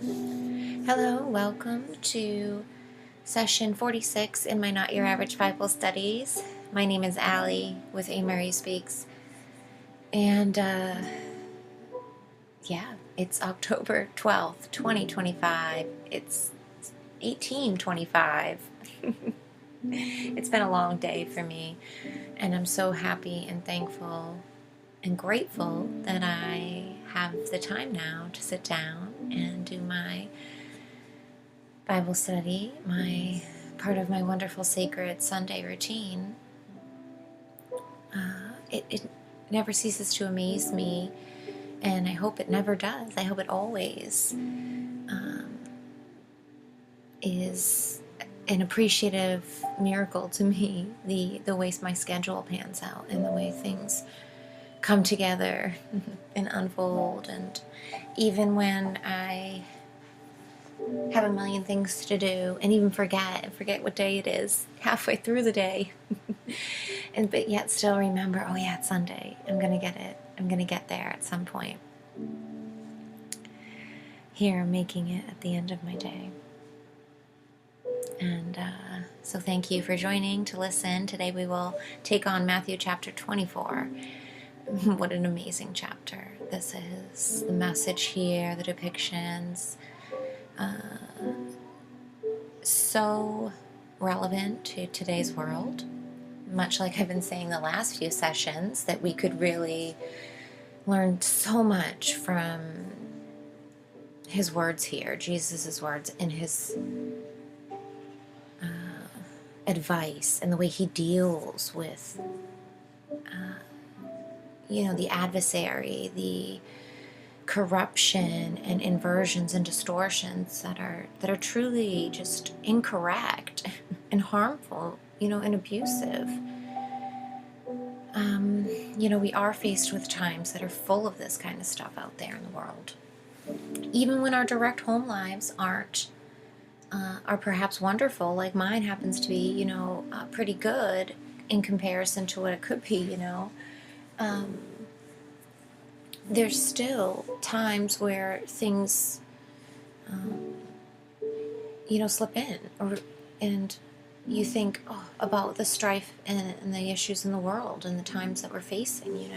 Hello, welcome to session 46 in my Not Your Average Bible Studies. My name is Allie with A. Mary Speaks. And it's October 12th, 2025. It's 1825. It's been a long day for me, and I'm so happy and thankful and grateful that I have the time now to sit down and do my Bible study, my part of my wonderful sacred Sunday routine. It never ceases to amaze me, and I hope it never does. I hope it always is an appreciative miracle to me, the way my schedule pans out and the way things come together and unfold. And even when I have a million things to do and even forget what day it is halfway through the day, but yet still remember, oh yeah, it's Sunday. I'm gonna get it. I'm gonna get there at some point. Here, I'm making it at the end of my day. And so thank you for joining to listen. Today we will take on Matthew chapter 24. What an amazing chapter. This is the message here, the depictions, so relevant to today's world. Much like I've been saying the last few sessions, that we could really learn so much from his words here, Jesus' words, and his advice, and the way he deals with the adversary, the corruption and inversions and distortions that are truly just incorrect and harmful, and abusive. We are faced with times that are full of this kind of stuff out there in the world. Even when our direct home lives are perhaps wonderful, like mine happens to be, pretty good in comparison to what it could be, there's still times where things, slip in, and you think about the strife and the issues in the world and the times that we're facing,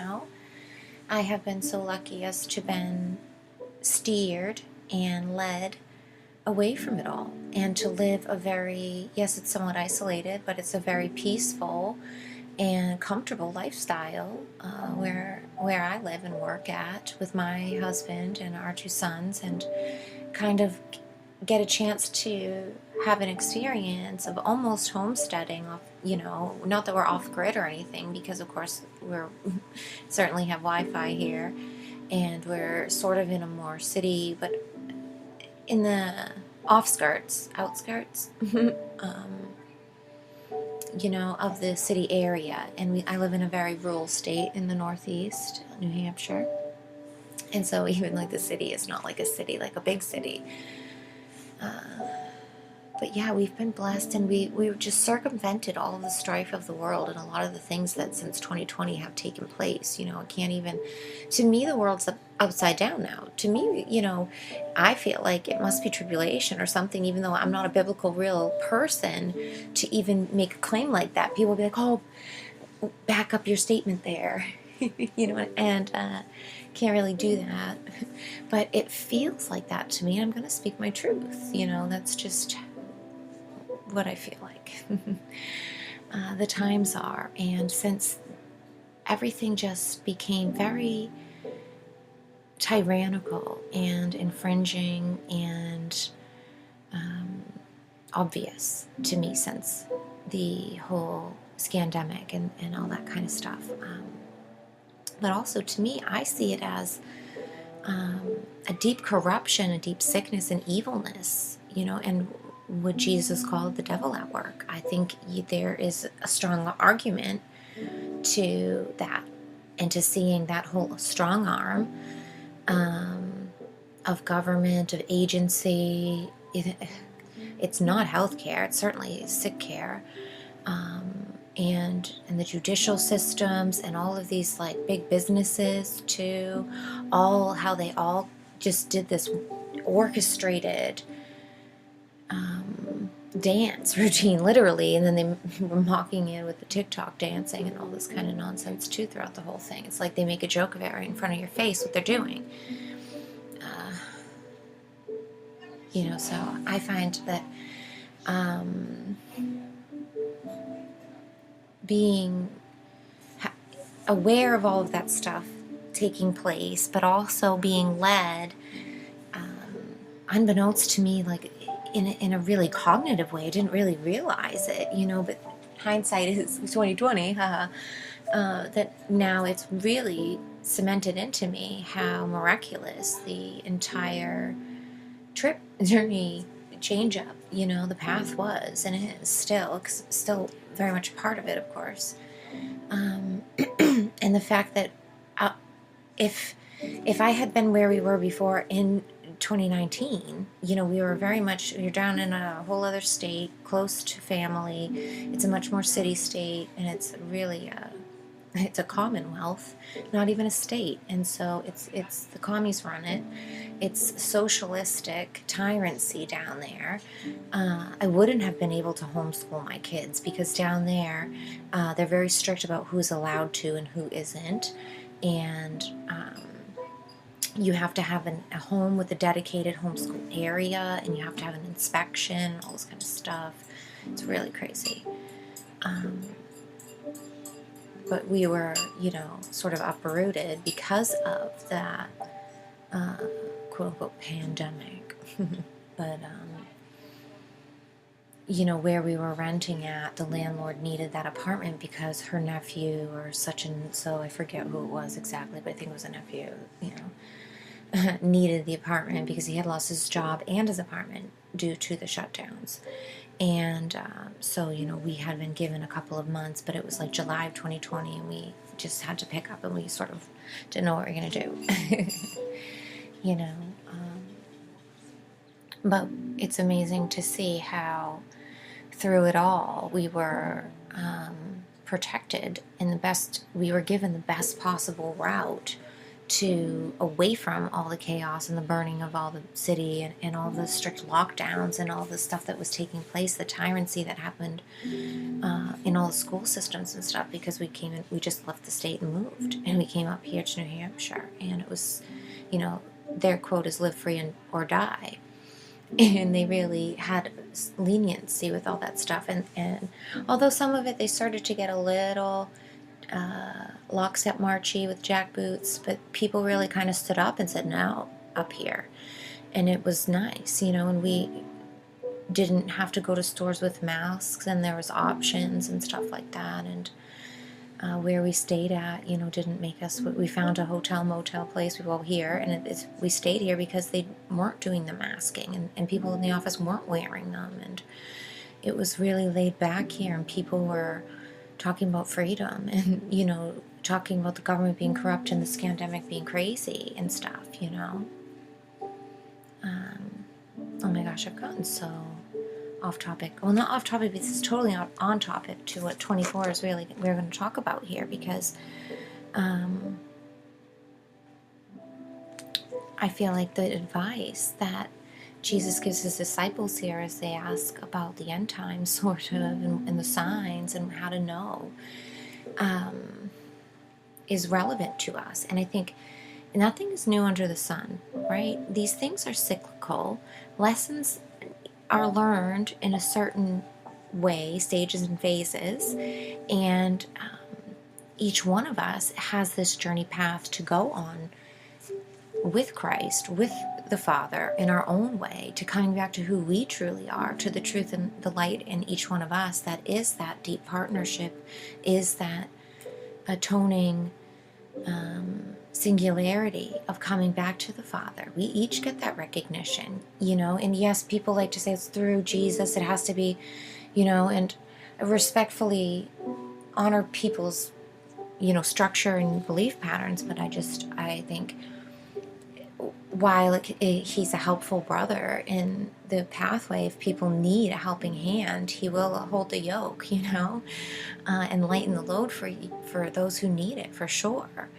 I have been so lucky as to been steered and led away from it all, and to live a very, yes, it's somewhat isolated, but it's a very peaceful and comfortable lifestyle where I live and work at with my husband and our two sons, and kind of get a chance to have an experience of almost homesteading off, not that we're off grid or anything, because of course we're certainly have Wi-Fi here, and we're sort of in a more city, but in the outskirts, of the city area. And I live in a very rural state in the Northeast, New Hampshire. And so even like the city is not like a city, like a big city. But yeah, we've been blessed, and we've just circumvented all of the strife of the world and a lot of the things that since 2020 have taken place. It can't even, to me, the world's upside down now. To me, I feel like it must be tribulation or something, even though I'm not a biblical real person to even make a claim like that. People will be like, oh, back up your statement there. And can't really do that. But it feels like that to me, and I'm going to speak my truth. That's just what I feel like the times are. And since everything just became very tyrannical and infringing and obvious to me since the whole scamdemic and all that kind of stuff, but also to me, I see it as a deep corruption, a deep sickness and evilness, and what Jesus called the devil at work. I think there is a strong argument to that, and to seeing that whole strong arm of government, of agency. It's not healthcare, it's certainly sick care, and the judicial systems and all of these like big businesses too, how they all just did this orchestrated dance routine, literally, and then they were mocking it with the TikTok dancing and all this kind of nonsense too throughout the whole thing. It's like they make a joke of it right in front of your face, what they're doing. So I find that being aware of all of that stuff taking place, but also being led, unbeknownst to me, like in a really cognitive way. I didn't really realize it, but hindsight is 2020, that now it's really cemented into me how miraculous the entire trip, journey, change up, the path was, and it is still very much a part of it, of course. And the fact that if I had been where we were before in 2019, we were very much, you're down in a whole other state, close to family. It's a much more city state, and it's really it's a commonwealth, not even a state. And so it's the commies run it. It's socialistic tyranny down there. I wouldn't have been able to homeschool my kids because down there they're very strict about who's allowed to and who isn't. And you have to have a home with a dedicated homeschool area, and you have to have an inspection, all this kind of stuff. It's really crazy. But we were, sort of uprooted because of that quote-unquote pandemic. But, where we were renting at, the landlord needed that apartment because her nephew or such and so, I forget who it was exactly, but I think it was a nephew, needed the apartment because he had lost his job and his apartment due to the shutdowns. And so, we had been given a couple of months, but it was like July of 2020, and we just had to pick up, and we sort of didn't know what we were going to do. But it's amazing to see how through it all we were protected in we were given the best possible route to away from all the chaos and the burning of all the city and all the strict lockdowns and all the stuff that was taking place, the tyranny that happened in all the school systems and stuff, because we just left the state and moved, and we came up here to New Hampshire, and it was, their quote is live free or die. And they really had leniency with all that stuff, and although some of it they started to get a little lockstep marchy with jackboots, but people really kind of stood up and said no up here, and it was nice, and we didn't have to go to stores with masks, and there was options and stuff like that, and where we stayed at, didn't make us. We found a motel place. We were all here, and we stayed here because they weren't doing the masking, and people in the office weren't wearing them, and it was really laid back here, and people were talking about freedom and, talking about the government being corrupt and the scamdemic being crazy and stuff, Oh my gosh, I've gotten so off topic. Well, not off topic, but this is totally on topic to what 24 is really we're going to talk about here, because I feel like the advice that Jesus gives his disciples here as they ask about the end times, sort of, and the signs and how to know, is relevant to us. And I think nothing is new under the sun, right? These things are cyclical. Lessons are learned in a certain way, stages and phases, and each one of us has this journey path to go on with Christ, with the Father, in our own way, to coming back to who we truly are, to the truth and the light in each one of us that is that deep partnership, is that atoning singularity of coming back to the Father. We each get that recognition, and yes, people like to say it's through Jesus, it has to be, and respectfully honor people's, structure and belief patterns, but I think while he's a helpful brother in the pathway, if people need a helping hand, he will hold the yoke, and lighten the load for those who need it, for sure.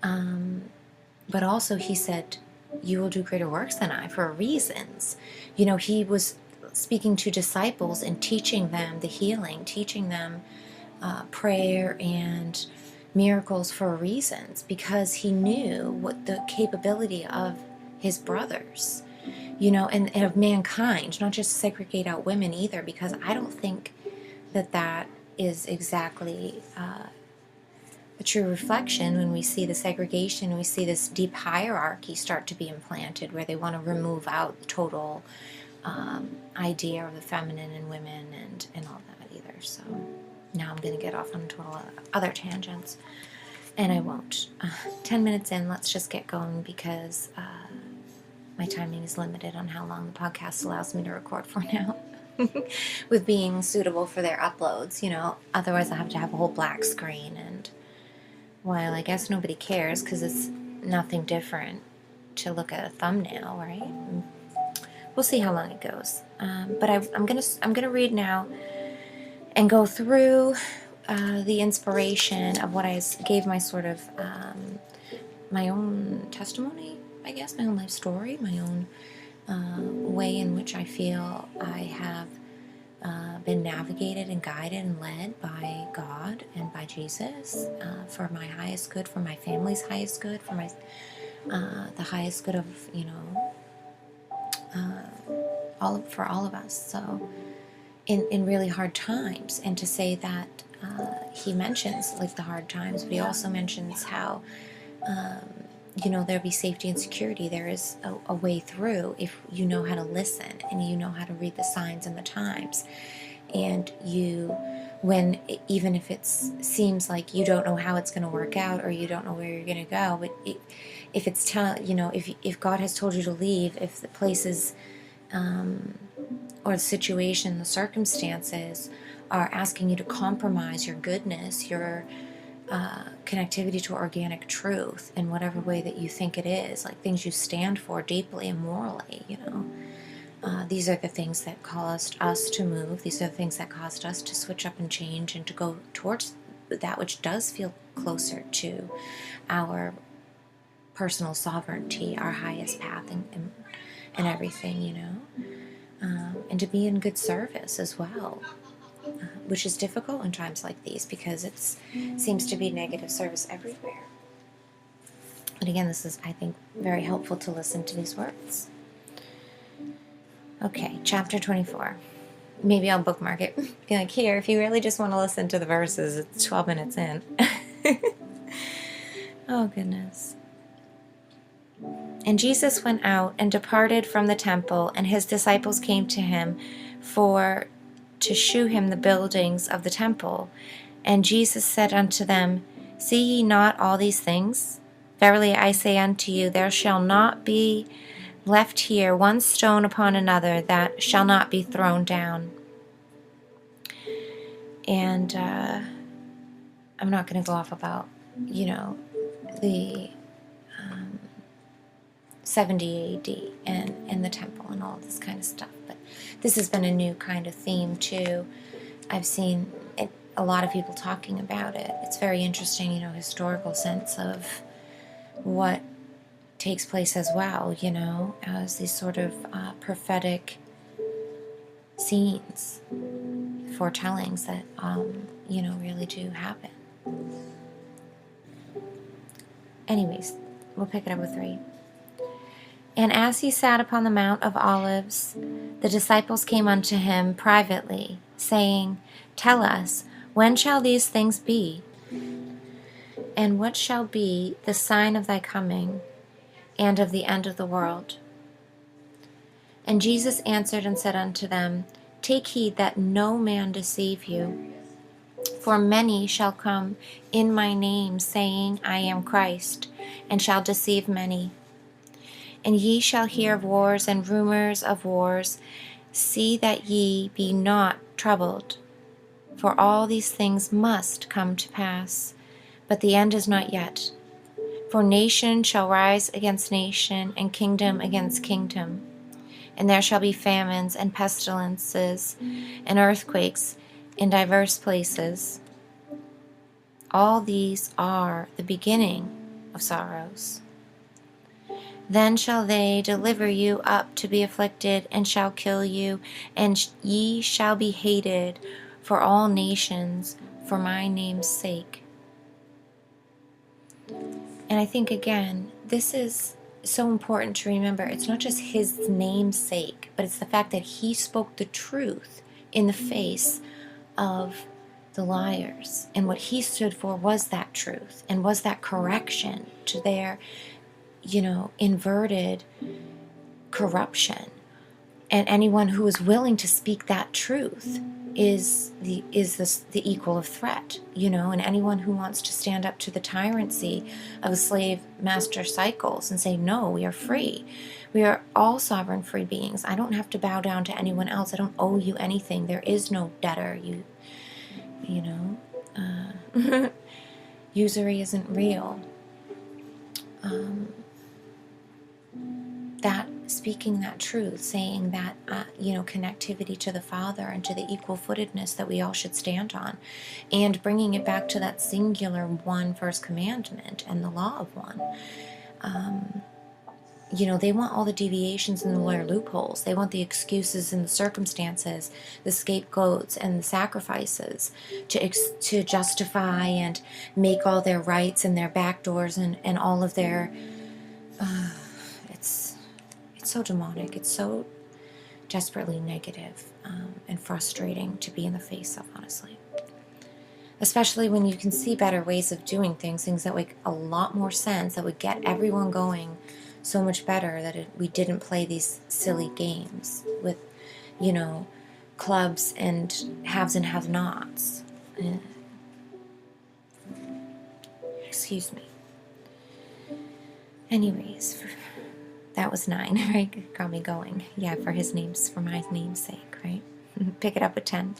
But also he said, you will do greater works than I, for reasons. You know, he was speaking to disciples and teaching them the healing, teaching them prayer and miracles for reasons, because he knew what the capability of his brothers, you know, and of mankind, not just segregate out women either, because I don't think that that is exactly a true reflection when we see the segregation, we see this deep hierarchy start to be implanted where they want to remove out the total idea of the feminine and women and all that either. So now I'm going to get off on total other tangents, and I won't. 10 minutes in, let's just get going, because my timing is limited on how long the podcast allows me to record for now. With being suitable for their uploads, you know, otherwise I have to have a whole black screen, and while I guess nobody cares because it's nothing different to look at a thumbnail, right? We'll see how long it goes. But I'm gonna read now and go through the inspiration of what I gave my sort of my own testimony, I guess, my own life story, my own way in which I feel I have been navigated and guided and led by God and by Jesus for my highest good, for my family's highest good, for my the highest good of, you know, for all of us. So in really hard times, and to say that he mentions like the hard times, but he also mentions how you know, there'll be safety and security. There is a way through if you know how to listen and you know how to read the signs and the times. And you, when, even if it seems like you don't know how it's going to work out, or you don't know where you're going to go, but if it's you know, if God has told you to leave, if the places or the situation, the circumstances are asking you to compromise your goodness, your connectivity to organic truth in whatever way that you think it is, like things you stand for deeply and morally, you know. These are the things that caused us to move. These are the things that caused us to switch up and change and to go towards that which does feel closer to our personal sovereignty, our highest path, and everything, you know. And to be in good service as well. Which is difficult in times like these because it seems to be negative service everywhere. But again, this is, I think, very helpful to listen to these words. Okay, chapter 24. Maybe I'll bookmark it. Be like, here, if you really just want to listen to the verses, it's 12 minutes in. Oh, goodness. And Jesus went out and departed from the temple, and his disciples came to him to shew him the buildings of the temple. And Jesus said unto them, See ye not all these things? Verily I say unto you, there shall not be left here one stone upon another that shall not be thrown down. And I'm not going to go off about, you know, the 70 AD and the temple and all this kind of stuff. But this has been a new kind of theme too. I've seen a lot of people talking about it. It's very interesting, you know, historical sense of what takes place as well, you know, as these sort of prophetic scenes, foretellings that, you know, really do happen. Anyways, we'll pick it up with 3. And as he sat upon the Mount of Olives, the disciples came unto him privately, saying, Tell us, when shall these things be? And what shall be the sign of thy coming, and of the end of the world? And Jesus answered and said unto them, Take heed that no man deceive you. For many shall come in my name, saying, I am Christ, and shall deceive many. And ye shall hear of wars and rumors of wars. See that ye be not troubled. For all these things must come to pass, but the end is not yet. For nation shall rise against nation, and kingdom against kingdom. And there shall be famines and pestilences and earthquakes in diverse places. All these are the beginning of sorrows. Then shall they deliver you up to be afflicted, and shall kill you, and ye shall be hated for all nations for my name's sake. And I think, again, this is so important to remember. It's not just his name's sake, but it's the fact that he spoke the truth in the face of the liars. And what he stood for was that truth, and was that correction to their, inverted corruption. And anyone who is willing to speak that truth is the equal of threat, and anyone who wants to stand up to the tyranny of the slave master cycles and say, no, we are free. We are all sovereign free beings. I don't have to bow down to anyone else. I don't owe you anything. There is no debtor. Usury isn't real. That speaking that truth, saying that, connectivity to the Father and to the equal footedness that we all should stand on, and bringing it back to that singular one first commandment and the law of one. They want all the deviations and the lawyer loopholes. They want the excuses and the circumstances, the scapegoats and the sacrifices to justify and make all their rights and their backdoors and all of their... It's so demonic. It's so desperately negative and frustrating to be in the face of, honestly. Especially when you can see better ways of doing things that make a lot more sense, that would get everyone going so much better, that we didn't play these silly games with, clubs and haves and have-nots. Excuse me. Anyways, that was 9, right? Got me going. Yeah, for my name's sake, right? Pick it up at 10.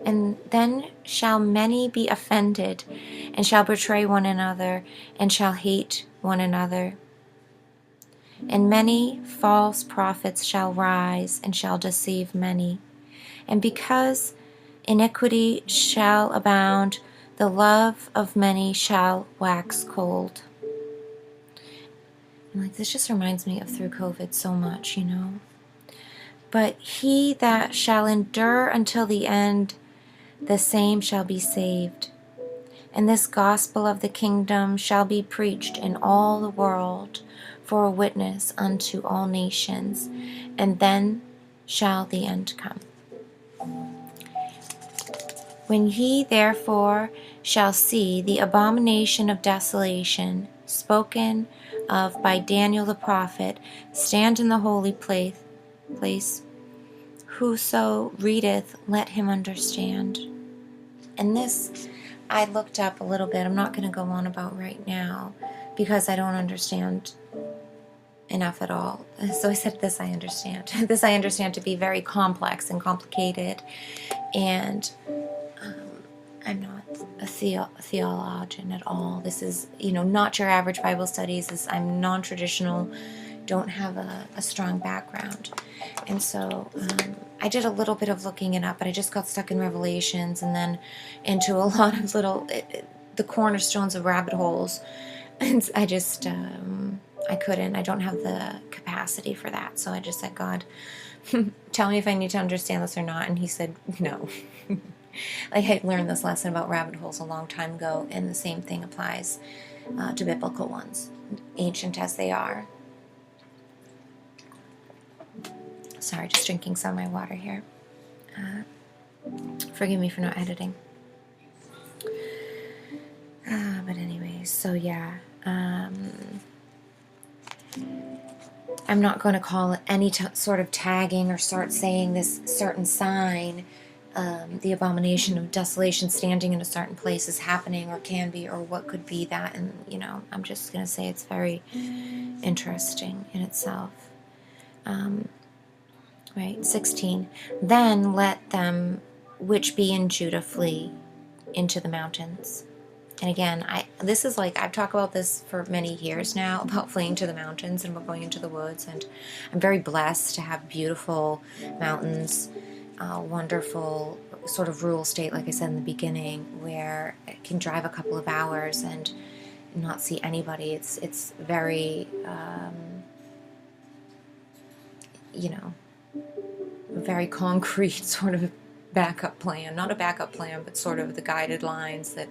And then shall many be offended, and shall betray one another, and shall hate one another. And many false prophets shall rise, and shall deceive many. And because iniquity shall abound, the love of many shall wax cold. And this just reminds me of through COVID so much, But he that shall endure until the end, the same shall be saved. And this gospel of the kingdom shall be preached in all the world for a witness unto all nations, and then shall the end come. When ye therefore shall see the abomination of desolation spoken of by Daniel the prophet stand in the holy place, whoso readeth, let him understand. And this, I looked up a little bit. I'm not going to go on about right now because I don't understand enough at all. So I said this I understand. This I understand to be very complex and complicated. And I'm not a theologian at all. This is, not your average Bible studies. I'm non-traditional, don't have a strong background. And so I did a little bit of looking it up, but I just got stuck in Revelations and then into a lot of the cornerstones of rabbit holes. And I just, I couldn't. I don't have the capacity for that. So I just said, God, tell me if I need to understand this or not. And he said, no. I had learned this lesson about rabbit holes a long time ago, and the same thing applies to biblical ones, ancient as they are. Sorry, just drinking some of my water here. Forgive me for not editing. But anyways, so yeah. I'm not going to call it any sort of tagging or start saying this certain sign, the abomination of desolation standing in a certain place is happening or can be or what could be that. And, I'm just going to say it's very interesting in itself. Right, 16. Then let them which be in Judah flee into the mountains. And again, this is I've talked about this for many years now, about fleeing to the mountains and going into the woods. And I'm very blessed to have beautiful mountains, wonderful sort of rural state, like I said in the beginning, where I can drive a couple of hours and not see anybody. It's very, you know, very concrete sort of backup plan. Not a backup plan, but sort of the guided lines that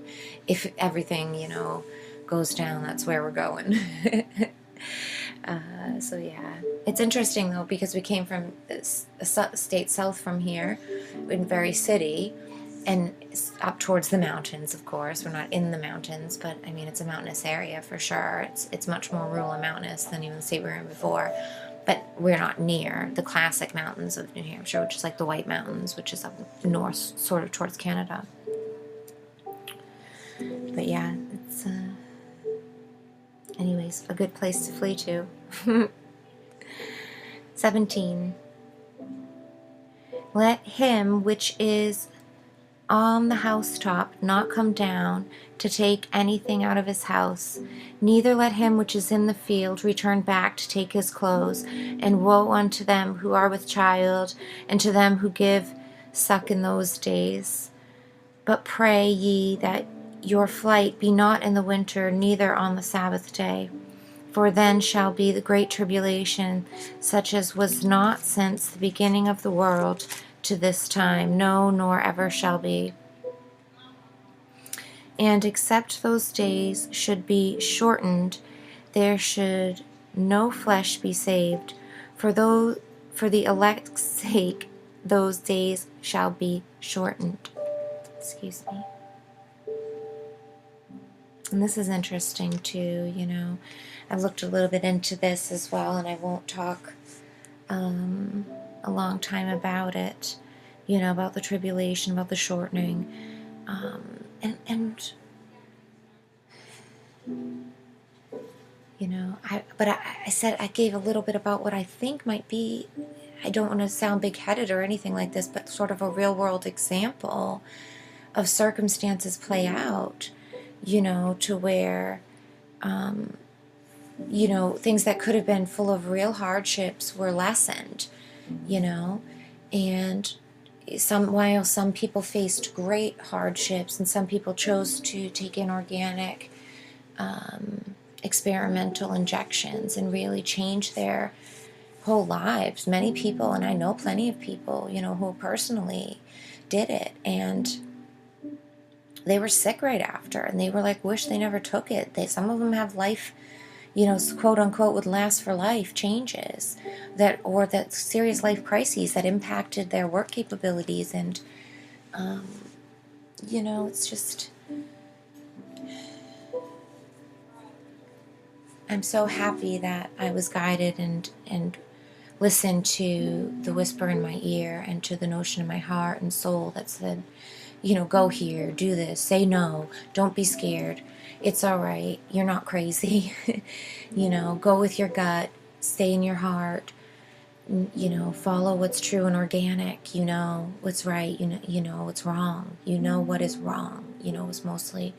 if everything, you know, goes down, that's where we're going. So yeah, it's interesting though, because we came from a state south from here, in very city, and up towards the mountains. Of course, we're not in the mountains, but I mean, it's a mountainous area for sure. It's much more rural and mountainous than even the state we were in before, but we're not near the classic mountains of New Hampshire, which is like the White Mountains, which is up north, sort of towards Canada. But yeah, it's anyways, a good place to flee to. 17. Let him which is on the housetop not come down to take anything out of his house, neither let him which is in the field return back to take his clothes. And woe unto them who are with child, and to them who give suck in those days. But pray ye that your flight be not in the winter, neither on the Sabbath day. For then shall be the great tribulation, such as was not since the beginning of the world to this time, no, nor ever shall be. And except those days should be shortened, there should no flesh be saved. For the elect's sake, those days shall be shortened. Excuse me. And this is interesting too, you know. I've looked a little bit into this as well, and I won't talk a long time about it, you know, about the tribulation, about the shortening, and you know, I said I gave a little bit about what I think might be. I don't want to sound big-headed or anything like this, but sort of a real-world example of circumstances play out, you know, to where, you know, things that could have been full of real hardships were lessened, you know, and while some people faced great hardships and some people chose to take in organic, experimental injections and really change their whole lives. Many people, and I know plenty of people, you know, who personally did it, and they were sick right after, and they were like, wish they never took it. Some of them have life, you know, quote unquote, would last for life changes that serious life crises that impacted their work capabilities. And, you know, it's just, I'm so happy that I was guided and listened to the whisper in my ear and to the notion in my heart and soul that said, you know, go here, do this, say no, don't be scared. It's all right. You're not crazy. You know, go with your gut, stay in your heart, you know, follow what's true and organic. You know what's right. You know what's wrong. You know what is wrong. You know, was mostly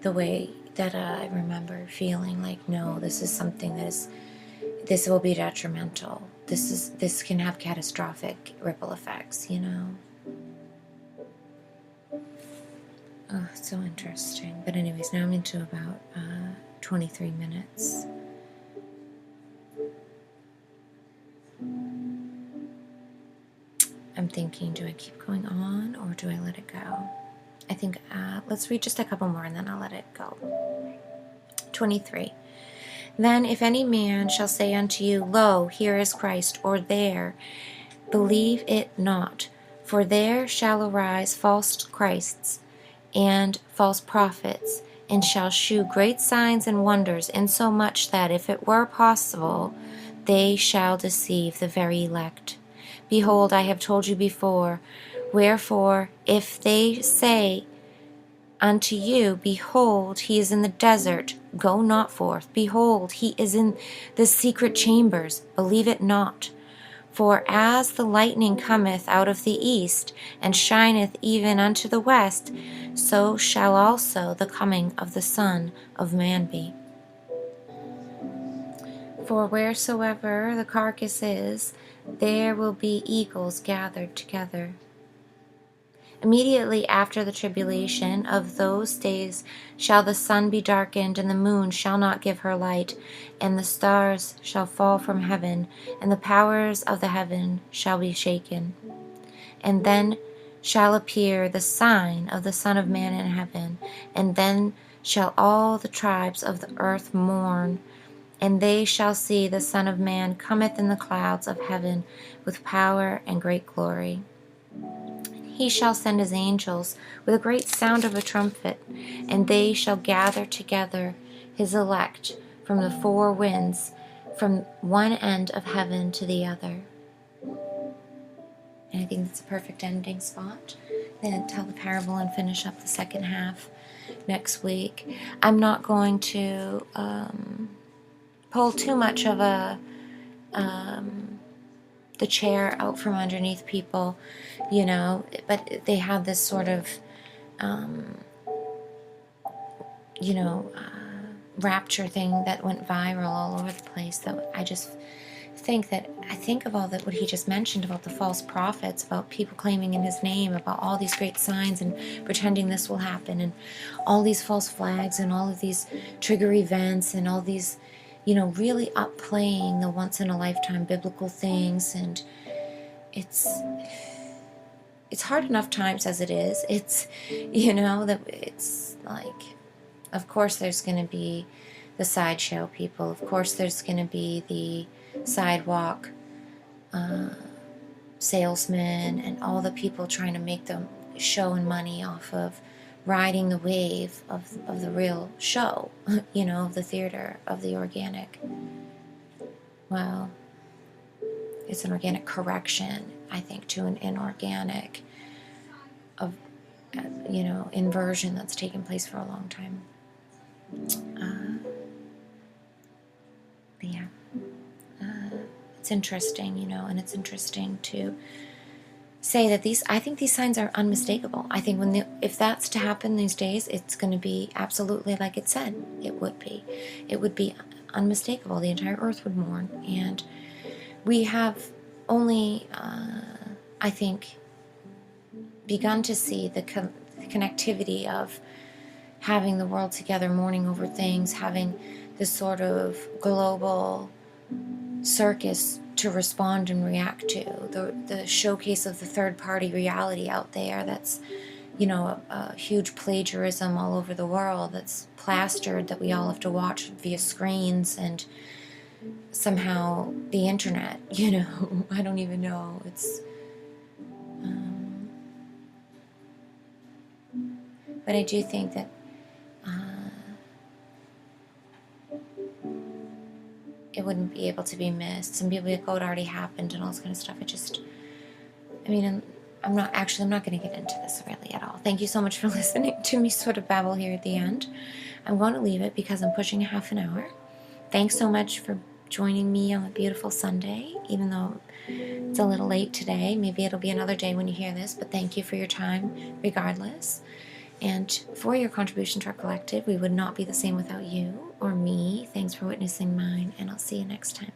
the way that I remember feeling like, no, this is something this will be detrimental. This can have catastrophic ripple effects, you know. Oh, it's so interesting. But anyways, now I'm into about 23 minutes. I'm thinking, do I keep going on or do I let it go? I think let's read just a couple more and then I'll let it go. 23. Then if any man shall say unto you, lo, here is Christ, or there, believe it not. For there shall arise false Christs and false prophets, and shall shew great signs and wonders, insomuch that, if it were possible, they shall deceive the very elect. Behold, I have told you before. Wherefore, if they say unto you, behold, he is in the desert, go not forth. Behold, he is in the secret chambers, believe it not. For as the lightning cometh out of the east, and shineth even unto the west, so shall also the coming of the Son of Man be. For wheresoever the carcass is, there will be eagles gathered together. Immediately after the tribulation of those days shall the sun be darkened, and the moon shall not give her light, and the stars shall fall from heaven, and the powers of the heaven shall be shaken. And then shall appear the sign of the Son of Man in heaven, and then shall all the tribes of the earth mourn, and they shall see the Son of Man cometh in the clouds of heaven with power and great glory. He shall send his angels with a great sound of a trumpet, and they shall gather together his elect from the four winds, from one end of heaven to the other. And I think that's a perfect ending spot. Then tell the parable and finish up the second half next week. I'm not going to pull too much of the chair out from underneath people, but they had this sort of, rapture thing that went viral all over the place, that I just I think of all that, what he just mentioned about the false prophets, about people claiming in his name, about all these great signs and pretending this will happen, and all these false flags and all of these trigger events and all these, really upplaying the once in a lifetime biblical things. And it's hard enough times as it is. It's, that it's like, of course there's going to be the sideshow people. Of course there's going to be the sidewalk salesmen and all the people trying to make them show and money off of riding the wave of the real show, of the theater, of the organic. Well, it's an organic correction, I think, to an inorganic of inversion that's taken place for a long time. But yeah, it's interesting, and it's interesting to say that I think these signs are unmistakable. I think if that's to happen these days, it's going to be absolutely like it said it would be. It would be unmistakable. The entire earth would mourn. And we have only, I think, begun to see the connectivity of having the world together, mourning over things, having this sort of global circus to respond and react to, the showcase of the third-party reality out there that's, a huge plagiarism all over the world, that's plastered, that we all have to watch via screens and somehow the internet, I don't even know. It's but I do think that it wouldn't be able to be missed. Some people like, oh, it already happened and all this kind of stuff. I'm not going to get into this really at all. Thank you so much for listening to me sort of babble here at the end. I'm going to leave it because I'm pushing a half an hour. Thanks so much for joining me on a beautiful Sunday, even though it's a little late today. Maybe it'll be another day when you hear this, but thank you for your time regardless. And for your contribution to our collective. We would not be the same without you or me. Thanks for witnessing mine, and I'll see you next time.